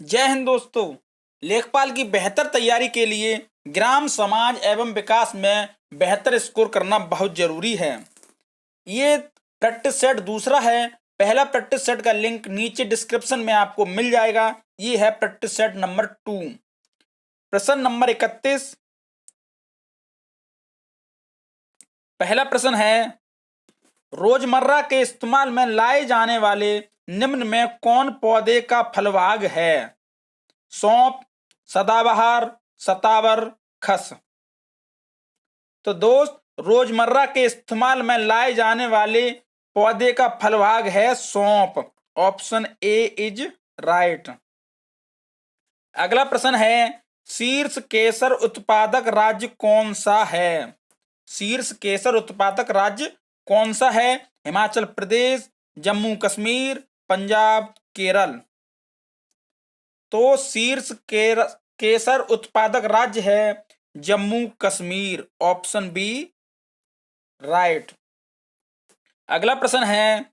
जय हिंद दोस्तों। लेखपाल की बेहतर तैयारी के लिए ग्राम समाज एवं विकास में बेहतर स्कोर करना बहुत जरूरी है। ये प्रैक्टिस सेट दूसरा है। पहला प्रैक्टिस सेट का लिंक नीचे डिस्क्रिप्शन में आपको मिल जाएगा। ये है प्रैक्टिस सेट नंबर 2। प्रश्न नंबर 31। पहला प्रश्न है, रोजमर्रा के इस्तेमाल में लाए जाने वाले निम्न में कौन पौधे का फलभाग है? सौंफ, सदाबहार, सतावर, खस। तो दोस्त, रोजमर्रा के इस्तेमाल में लाए जाने वाले पौधे का फलभाग है सौंफ। Option A is right. अगला प्रश्न है, शीर्ष केसर उत्पादक राज्य कौन सा है? शीर्ष केसर उत्पादक राज्य कौन सा है? हिमाचल प्रदेश, जम्मू कश्मीर, पंजाब, केरल। तो शीर्ष केसर उत्पादक राज्य है Jammu Kashmir. Option B right. अगला प्रश्न है,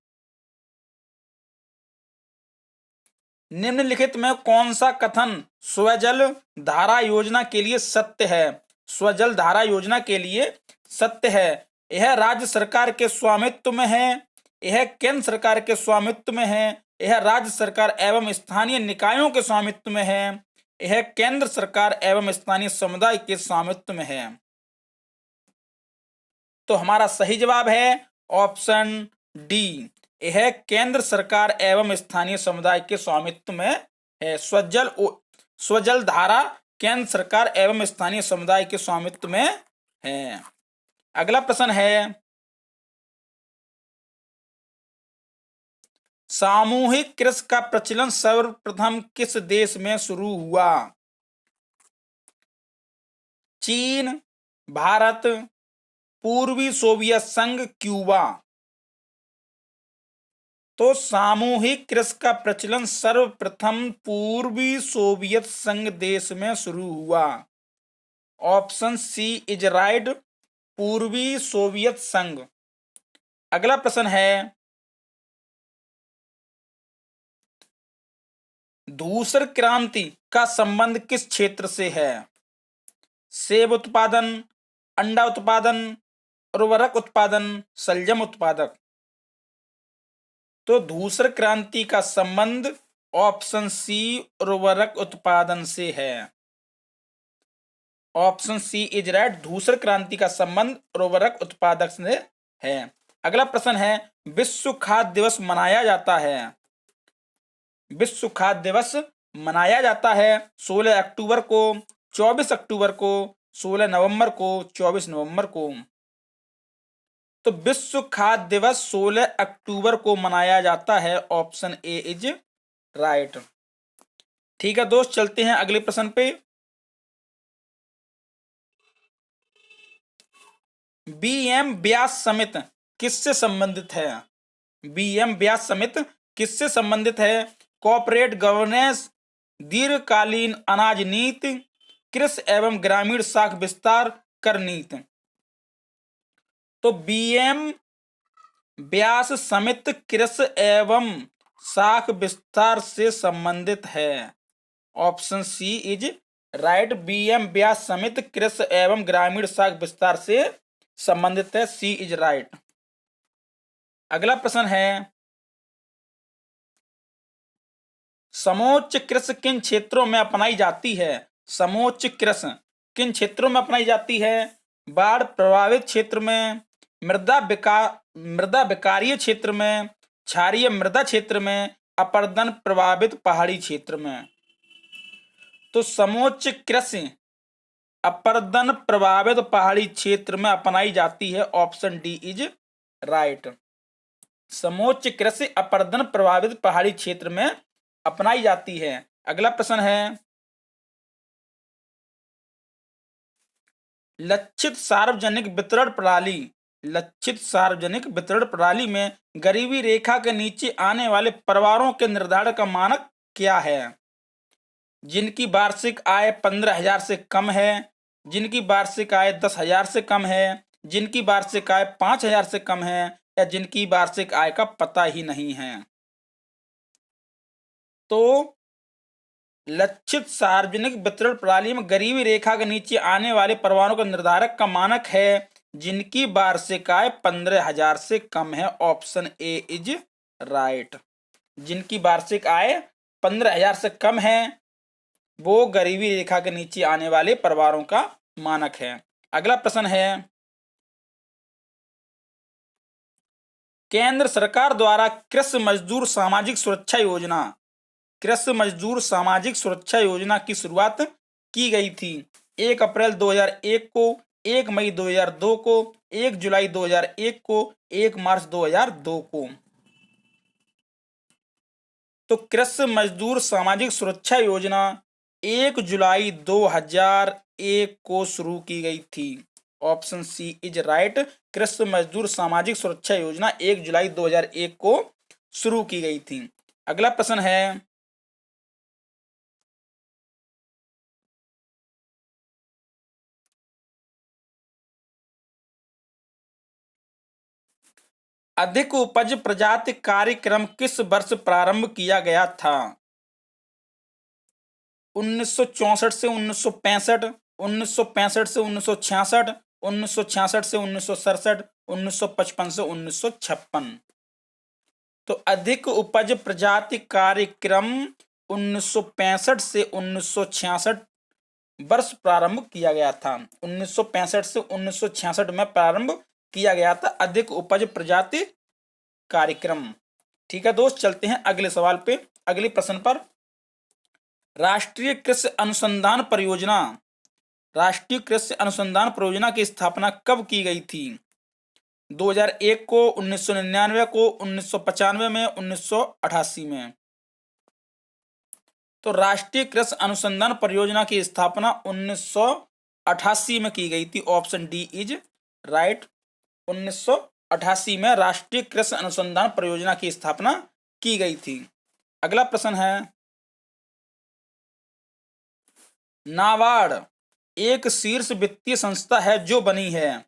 निम्नलिखित में कौन सा कथन स्वजल धारा योजना के लिए सत्य है? स्वजल धारा योजना के लिए सत्य है। यह राज्य सरकार के स्वामित्व में है, यह केंद्र सरकार के स्वामित्व में है, यह राज्य सरकार एवं स्थानीय निकायों के स्वामित्व में है, यह केंद्र सरकार एवं स्थानीय समुदाय के स्वामित्व में है। तो हमारा सही जवाब है ऑप्शन डी। यह केंद्र सरकार एवं स्थानीय समुदाय के स्वामित्व में है। स्वजल धारा केंद्र सरकार एवं स्थानीय समुदाय के स्वामित्व में है। अगला प्रश्न है, सामूहिक कृषि का प्रचलन सर्वप्रथम किस देश में शुरू हुआ? चीन, भारत, पूर्वी सोवियत संघ, क्यूबा। तो सामूहिक कृषि का प्रचलन सर्वप्रथम पूर्वी सोवियत संघ देश में शुरू हुआ। ऑप्शन सी इज राइट, पूर्वी सोवियत संघ। अगला प्रश्न है, धूसर क्रांति का संबंध किस क्षेत्र से है? सेब उत्पादन, अंडा उत्पादन, उर्वरक उत्पादन, शलजम उत्पादक। तो धूसर क्रांति का संबंध ऑप्शन सी उर्वरक उत्पादन से है। ऑप्शन सी इज राइट, धूसर क्रांति का संबंध उर्वरक उत्पादक से है। अगला प्रश्न है, विश्व खाद्य दिवस मनाया जाता है। विश्व खाद्य दिवस मनाया जाता है 16 अक्टूबर को, 24 अक्टूबर को, 16 नवंबर को, 24 नवंबर को। तो विश्व खाद्य दिवस 16 अक्टूबर को मनाया जाता है। Option A is right. ठीक है दोस्त, चलते हैं अगले प्रश्न पे। बीएम व्यास समिति किससे संबंधित है? बीएम व्यास समिति किससे संबंधित है? कॉर्पोरेट गवर्नेंस, दीर्घकालीन अनाज नीति, कृषि एवं ग्रामीण शाख विस्तार कर नीति। तो बीएम व्यास समिति कृषि एवं शाख विस्तार से संबंधित है। Option C is right, BM Vyas समिति कृषि एवं ग्रामीण शाख विस्तार से संबंधित है। C is right. अगला प्रश्न है, समोच्च कृषि किन क्षेत्रों में अपनाई जाती है? समोच्च कृषि किन क्षेत्रों में अपनाई जाती है? बाढ़ प्रभावित क्षेत्र में, मृदा विकारीय क्षेत्र में, क्षारीय मृदा क्षेत्र में, अपरदन प्रभावित पहाड़ी क्षेत्र में। तो समोच्च कृषि अपरदन प्रभावित पहाड़ी क्षेत्र में अपनाई जाती है। Option D is right. समोच्च कृषि अपरदन प्रभावित पहाड़ी क्षेत्र में अपनाई जाती है। अगला प्रश्न है, लक्षित सार्वजनिक वितरण प्रणाली, लक्षित सार्वजनिक वितरण प्रणाली में गरीबी रेखा के नीचे आने वाले परिवारों के निर्धारण का मानक क्या है? जिनकी वार्षिक आय 15,000 से कम है, जिनकी वार्षिक आय 10,000 से कम है, जिनकी वार्षिक आय 5,000 से कम है, या जिनकी वार्षिक आय का पता ही नहीं है। तो लक्षित सार्वजनिक वितरण प्रणाली में गरीबी रेखा के नीचे आने वाले परिवारों का निर्धारक का मानक है जिनकी वार्षिक आय 15,000 से कम है। Option A is right. जिनकी वार्षिक आय 15,000 से कम है वो गरीबी रेखा के नीचे आने वाले परिवारों का मानक है। अगला प्रश्न है, केंद्र सरकार द्वारा कृषि मजदूर सामाजिक सुरक्षा योजना, कृषि मजदूर सामाजिक सुरक्षा योजना की शुरुआत की गई थी 1 अप्रैल 2001 को, 1 मई 2002 को, 1 जुलाई 2001 को, 1 मार्च 2002 को। तो कृषि मजदूर सामाजिक सुरक्षा योजना 1 जुलाई 2001 को शुरू की गई थी। Option C is right. कृषि मजदूर सामाजिक सुरक्षा योजना 1 जुलाई 2001 को शुरू की गई थी। अगला प्रश्न है, अधिक उपज प्रजाति कार्यक्रम किस वर्ष प्रारंभ किया गया था? 1964 से 1965, 1965 से 1966, 1966 से 1967, 1955 से 1956। तो अधिक उपज प्रजाति कार्यक्रम 1965 से 1966 वर्ष प्रारंभ किया गया था। 1965 से 1966 में प्रारंभ किया गया था अधिक उपज प्रजाति कार्यक्रम। ठीक है दोस्त, चलते हैं अगले सवाल पे, अगले प्रश्न पर। राष्ट्रीय कृषि अनुसंधान परियोजना, राष्ट्रीय कृषि अनुसंधान परियोजना की स्थापना कब की गई थी? 2001 को, 1999 को, 1995 में, 1988 में। तो राष्ट्रीय कृषि अनुसंधान परियोजना की स्थापना 1988 में की गई थी। Option D is right. 1988 में राष्ट्रीय कृषि अनुसंधान परियोजना की स्थापना की गई थी। अगला प्रश्न है, नाबार्ड एक शीर्ष वित्तीय संस्था है जो बनी है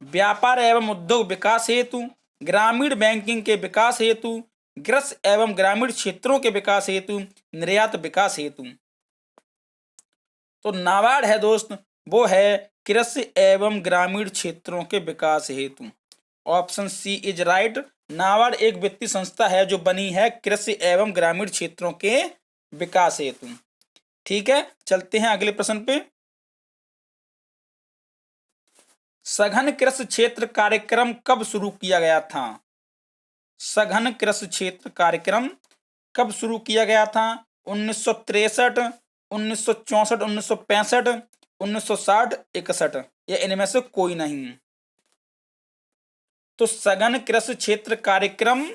व्यापार एवं उद्योग विकास हेतु, ग्रामीण बैंकिंग के विकास हेतु, कृषि एवं ग्रामीण क्षेत्रों के विकास हेतु, निर्यात विकास हेतु। तो नाबार्ड है दोस्त, वो है कृषि एवं ग्रामीण क्षेत्रों के विकास हेतु। Option C is right. NABARD एक वित्तीय संस्था है जो बनी है कृषि एवं ग्रामीण क्षेत्रों के विकास हेतु। ठीक है, चलते हैं अगले प्रश्न पे। सघन कृषि क्षेत्र कार्यक्रम कब शुरू किया गया था? सघन कृषि क्षेत्र कार्यक्रम कब शुरू किया गया था? 1963, 1964, 1965, 1960, 61 या इनमें से कोई नहीं। तो सघन कृषि क्षेत्र कार्यक्रम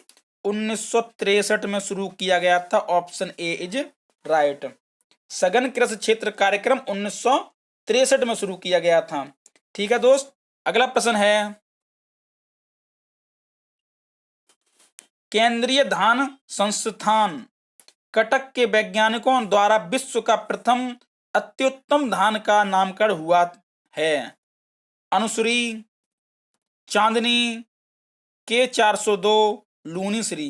1963 में शुरू किया गया था। Option A is right. सघन कृषि क्षेत्र कार्यक्रम 1963 में शुरू किया गया था। ठीक है दोस्त, अगला प्रश्न है, केंद्रीय धान संस्थान कटक के वैज्ञानिकों द्वारा विश्व का प्रथम अत्युत्तम धान का नामकरण हुआ है। अनुश्री, चांदनी, K402, लूनी श्री।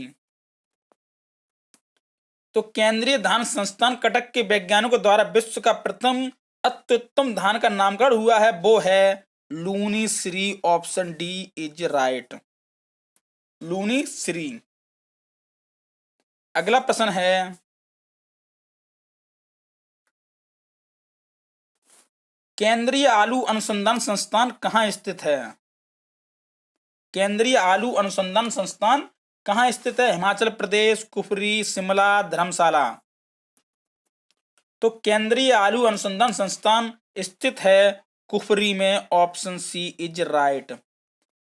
तो केंद्रीय धान संस्थान कटक के वैज्ञानिकों द्वारा विश्व का प्रथम अत्युत्तम धान का नामकरण हुआ है वो है Luni Shri. Option D is right, Luni Shri. अगला प्रश्न है, केंद्रीय आलू अनुसंधान संस्थान कहाँ स्थित है? केंद्रीय आलू अनुसंधान संस्थान कहाँ स्थित है? हिमाचल प्रदेश, कुफरी, शिमला, धर्मशाला। तो केंद्रीय आलू अनुसंधान संस्थान स्थित है कुफरी में। Option C is right.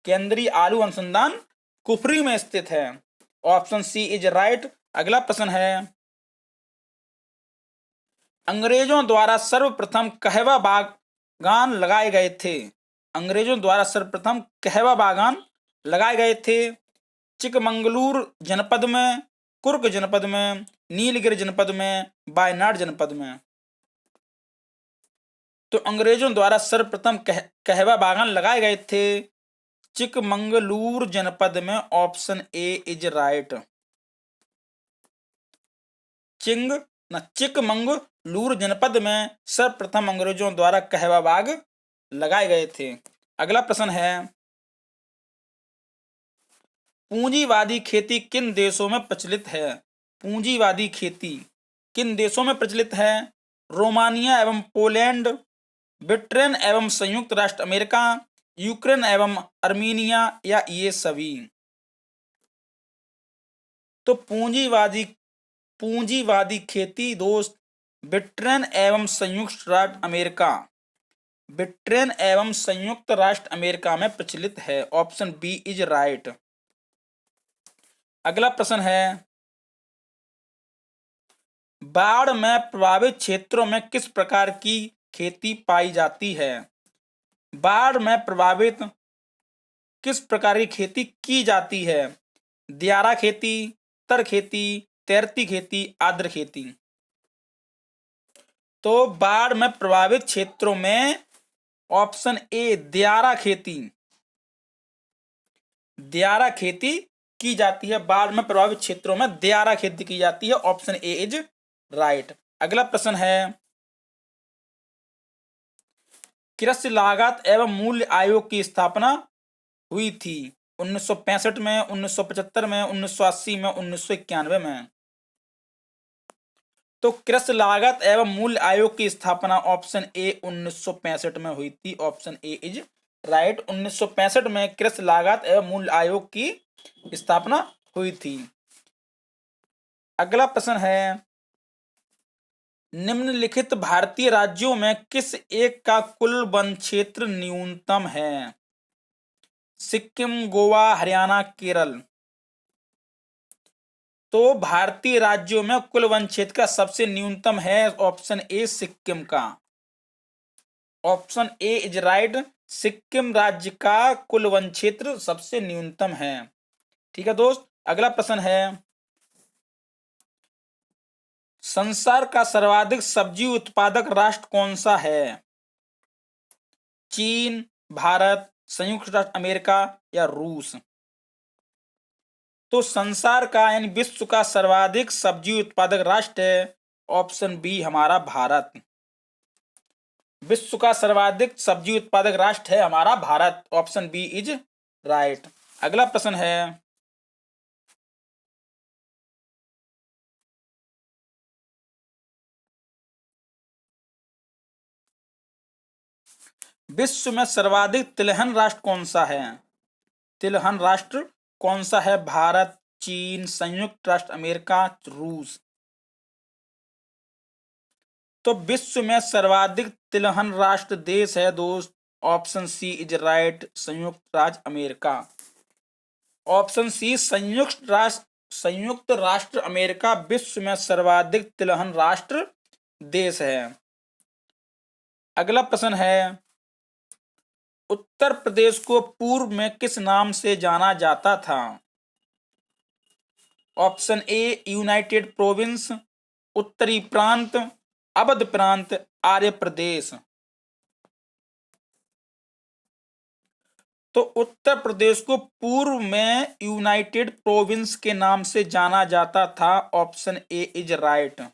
केंद्रीय आलू अनुसंधान कुफरी में स्थित है। Option C is right. अगला प्रश्न है, अंग्रेजों द्वारा सर्वप्रथम कहवा बागान लगाए गए थे? अंग्रेजों द्वारा सर्वप्रथम कहवा बागान लगाए गए थे? चिकमंगलूर जनपद में, कुर्ग जनपद में, नीलगिरी जनपद में, वायनाड जनपद में। तो अंग्रेजों द्वारा सर्वप्रथम कहवा बागान लगाए गए थे चिकमंगलूर जनपद में। Option A is right. चिंग न चिकमंगलूर जनपद में सर्वप्रथम अंग्रेजों द्वारा कहवा बाग लगाए गए थे। अगला प्रश्न है, पूंजीवादी खेती किन देशों में प्रचलित है? पूंजीवादी खेती किन देशों में प्रचलित है? रोमानिया एवं पोलैंड, ब्रिटेन एवं संयुक्त राष्ट्र अमेरिका, यूक्रेन एवं अर्मीनिया, या ये सभी? तो पूंजीवादी खेती दोस्त ब्रिटेन एवं संयुक्त राष्ट्र अमेरिका, ब्रिटेन एवं संयुक्त राष्ट्र अमेरिका में प्रचलित है। Option B is right. अगला प्रश्न है, बाढ़ में प्रभावित क्षेत्रों में किस प्रकार की खेती पाई जाती है? बाढ़ में प्रभावित किस प्रकार की खेती की जाती है? दियारा खेती, तर खेती, तैरती खेती, आर्द्र खेती। तो बाढ़ में प्रभावित क्षेत्रों में ऑप्शन ए दियारा खेती, दियारा खेती की जाती है। बाढ़ में प्रभावित क्षेत्रों में दियारा खेती की जाती है। Option A is right. अगला प्रश्न है, कृषि लागत एवं मूल्य आयोग की स्थापना हुई थी 1965 में, 1975 में, 1980 में, 1991 में? तो कृषि लागत एवं मूल्य आयोग की स्थापना ऑप्शन ए 1965 में हुई थी। Option A is right. 1965 में कृषि लागत एवं मूल्य आयोग की स्थापना हुई थी। अगला प्रश्न है, निम्नलिखित भारतीय राज्यों में किस एक का कुल वन क्षेत्र न्यूनतम है? सिक्किम, गोवा, हरियाणा, केरल। तो भारतीय राज्यों में कुल वन क्षेत्र का सबसे न्यूनतम है ऑप्शन ए सिक्किम का। Option A is right. Sikkim राज्य का कुल वन क्षेत्र सबसे न्यूनतम है। ठीक है दोस्त। अगला प्रश्न है, संसार का सर्वाधिक सब्जी उत्पादक राष्ट्र कौन सा है? चीन, भारत, संयुक्त राष्ट्र अमेरिका, या रूस? तो संसार का यानी विश्व का सर्वाधिक सब्जी उत्पादक राष्ट्र है ऑप्शन बी हमारा भारत। विश्व का सर्वाधिक सब्जी उत्पादक राष्ट्र है हमारा Bharat. Option B is right. अगला प्रश्न है, विश्व में सर्वाधिक तिलहन राष्ट्र कौन सा है? तिलहन राष्ट्र कौन सा है? भारत, चीन, संयुक्त राष्ट्र अमेरिका, रूस? तो विश्व में सर्वाधिक तिलहन राष्ट्र देश है दोस्त ऑप्शन सी इज राइट, संयुक्त राज्य अमेरिका। ऑप्शन सी संयुक्त राष्ट्र अमेरिका विश्व में सर्वाधिक तिलहन राष्ट्र देश है। अगला प्रश्न है, उत्तर प्रदेश को पूर्व में किस नाम से जाना जाता था? ऑप्शन ए यूनाइटेड प्रोविंस, उत्तरी प्रांत, अवध प्रांत, आर्य प्रदेश। तो उत्तर प्रदेश को पूर्व में यूनाइटेड प्रोविंस के नाम से जाना जाता था। Option A is right.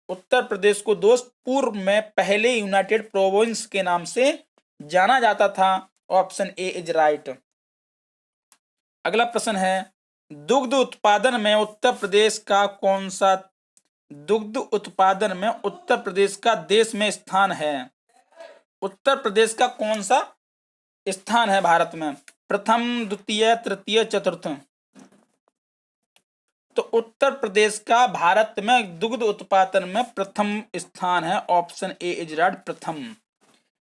Uttar Pradesh को दोस्त पूर्व में पहले यूनाइटेड प्रोविंस के नाम से जाना जाता था। Option A is right. अगला प्रश्न है, दुग्ध उत्पादन में उत्तर प्रदेश का कौन सा दुग्ध उत्पादन में उत्तर प्रदेश का देश में स्थान है? उत्तर प्रदेश का कौन सा स्थान है भारत में? प्रथम, द्वितीय, तृतीय, चतुर्थ? तो उत्तर प्रदेश का भारत में दुग्ध उत्पादन में प्रथम स्थान है। ऑप्शन ए इज राइट, प्रथम।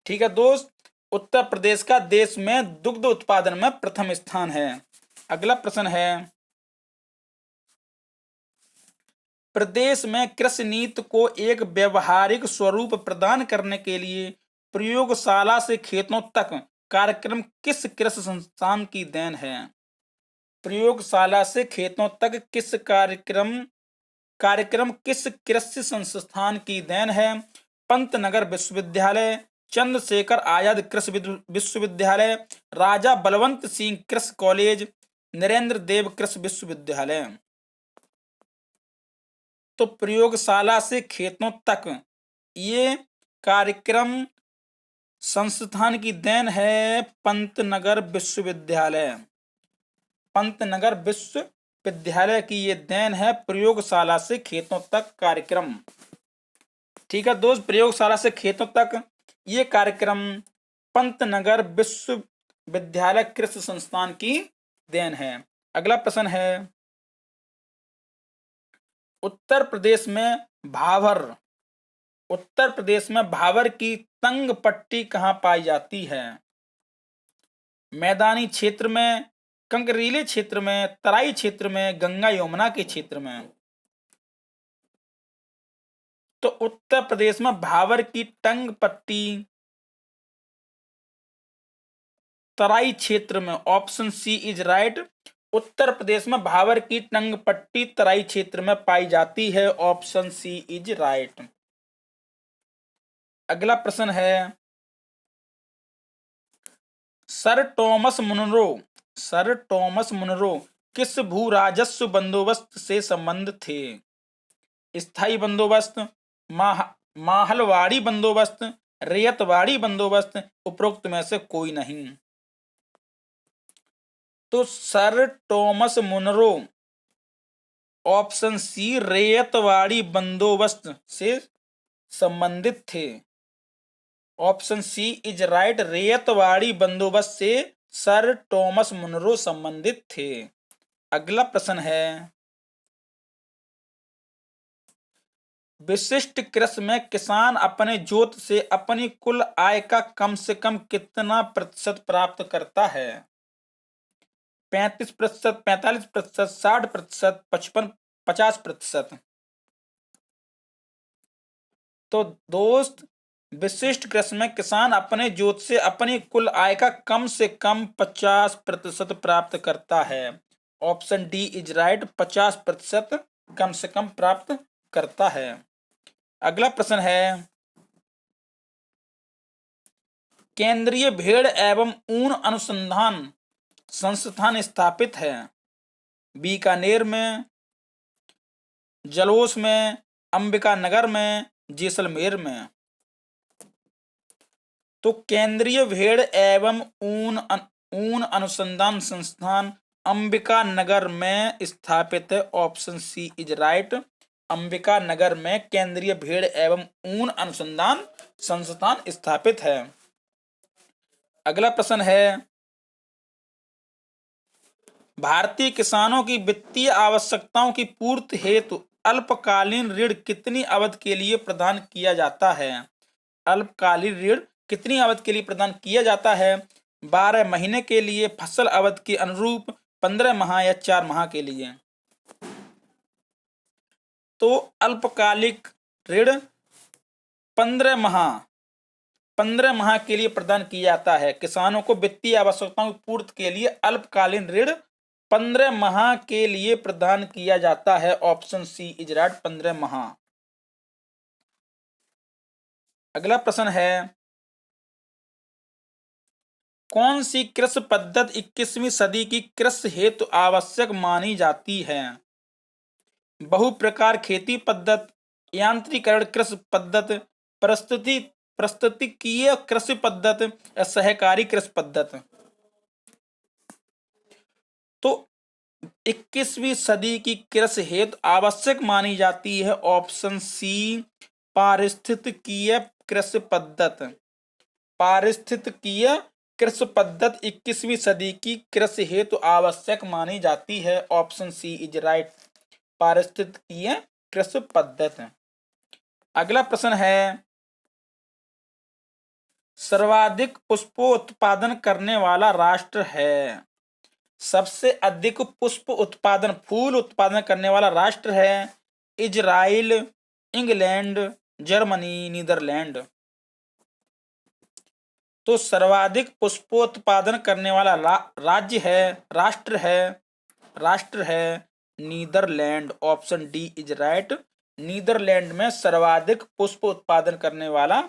ठीक है दोस्त, उत्तर प्रदेश का देश में दुग्ध उत्पादन में प्रथम स्थान है। अगला प्रश्न है, प्रदेश में कृषि नीति को एक व्यवहारिक स्वरूप प्रदान करने के लिए प्रयोगशाला से खेतों तक कार्यक्रम किस कृषि संस्थान की देन है? प्रयोगशाला से खेतों तक किस कार्यक्रम किस कृषि संस्थान की देन है? पंतनगर विश्वविद्यालय, चंद्रशेखर आजाद कृषि विश्वविद्यालय, राजा बलवंत सिंह कृषि कॉलेज, नरेंद्र देव कृषि विश्वविद्यालय? तो प्रयोगशाला से खेतों तक ये कार्यक्रम संस्थान की देन है पंतनगर विश्वविद्यालय। पंतनगर विश्वविद्यालय की ये देन है प्रयोगशाला से खेतों तक कार्यक्रम। ठीक है दोस्त, प्रयोगशाला से खेतों तक ये कार्यक्रम पंतनगर विश्वविद्यालय कृषि संस्थान की देन है। अगला प्रश्न है, उत्तर प्रदेश में भावर की तंग पट्टी कहाँ पाई जाती है? मैदानी क्षेत्र में, कंकरीले क्षेत्र में, तराई क्षेत्र में, गंगा यमुना के क्षेत्र में। तो उत्तर प्रदेश में भावर की तंग पट्टी तराई क्षेत्र में, option C is right. Uttar प्रदेश में भावर की तंग पट्टी तराई क्षेत्र में पाई जाती है, ऑप्शन सी इज राइट। अगला प्रश्न है, सर टॉमस मुनरो किस भू राजस्व बंदोबस्त से संबंध थे? स्थायी बंदोबस्त, माहलवाड़ी बंदोबस्त, रैयतवाड़ी बंदोबस्त, उपरोक्त में से कोई नहीं। तो sir Thomas Munro, option C, ryotwari बंदोबस्त से संबंधित थे। Option C is right, ryotwari बंदोबस्त से सर टॉमस मुनरो संबंधित थे। अगला प्रश्न है, विशिष्ट कृषि में किसान अपने जोत से अपनी कुल आय का कम से कम कितना प्रतिशत प्राप्त करता है? 35%, 45%, 60%, 50%। तो दोस्त, विशिष्ट कृषि में किसान अपने जोत से अपनी कुल आय का कम से कम 50% प्राप्त करता है। ऑप्शन डी इज राइट, 50% कम से कम प्राप्त करता है। अगला प्रश्न है, केंद्रीय भेड़ एवं ऊन अनुसंधान संस्थान स्थापित है बीकानेर में, जलोस में, अंबिकानगर में, जैसलमेर में। तो केंद्रीय भेड़ एवं ऊन अनुसंधान संस्थान अंबिकानगर में स्थापित है, option C is right. Ambikanagar में केंद्रीय भेड़ एवं ऊन अनुसंधान संस्थान स्थापित है। अगला प्रश्न है, भारतीय किसानों की वित्तीय आवश्यकताओं की पूर्ति हेतु अल्पकालीन ऋण कितनी अवधि के लिए प्रदान किया जाता है? अल्पकालीन ऋण कितनी अवधि के लिए प्रदान किया जाता है? 12 महीने के लिए, फसल अवधि के अनुरूप, 15 माह या 4 माह के लिए। तो अल्पकालिक ऋण 15 माह के लिए प्रदान किया जाता है। किसानों को वित्तीय आवश्यकताओं की पूर्ति के लिए अल्पकालीन ऋण 15 माह के लिए प्रदान किया जाता है, ऑप्शन सी इज राइट, 15 माह। अगला प्रश्न है, कौन सी कृषि पद्धति 21वीं सदी की कृषि हेतु आवश्यक मानी जाती है? बहुप्रकार खेती पद्धति, यांत्रिकरण कृषि पद्धति, पारिस्थितिकीय कृषि पद्धति या सहकारी कृषि पद्धति। तो 21वीं सदी की कृषि हेतु आवश्यक मानी जाती है, ऑप्शन सी, पारिस्थितिकीय कृषि पद्धति। पारिस्थितिकीय कृषि पद्धति 21वीं सदी की कृषि हेतु आवश्यक मानी जाती है, ऑप्शन सी इज राइट, पारिस्थितिकीय कृषि पद्धति। अगला प्रश्न है, सर्वाधिक पुष्पोत्पादन करने वाला राष्ट्र है? सबसे अधिक पुष्प उत्पादन, फूल उत्पादन करने वाला राष्ट्र है इजराइल, इंग्लैंड, जर्मनी, नीदरलैंड। तो सर्वाधिक पुष्पोत्पादन करने वाला राष्ट्र है Netherland, option D is right. Netherland में सर्वाधिक पुष्प उत्पादन करने वाला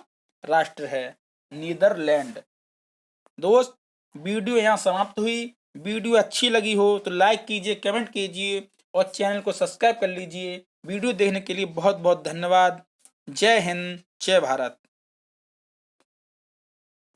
राष्ट्र है नीदरलैंड। दोस्त, वीडियो यहाँ समाप्त हुई। वीडियो अच्छी लगी हो तो लाइक कीजिए, कमेंट कीजिए और चैनल को सब्सक्राइब कर लीजिए। वीडियो देखने के लिए बहुत बहुत धन्यवाद। जय हिंद, जय भारत।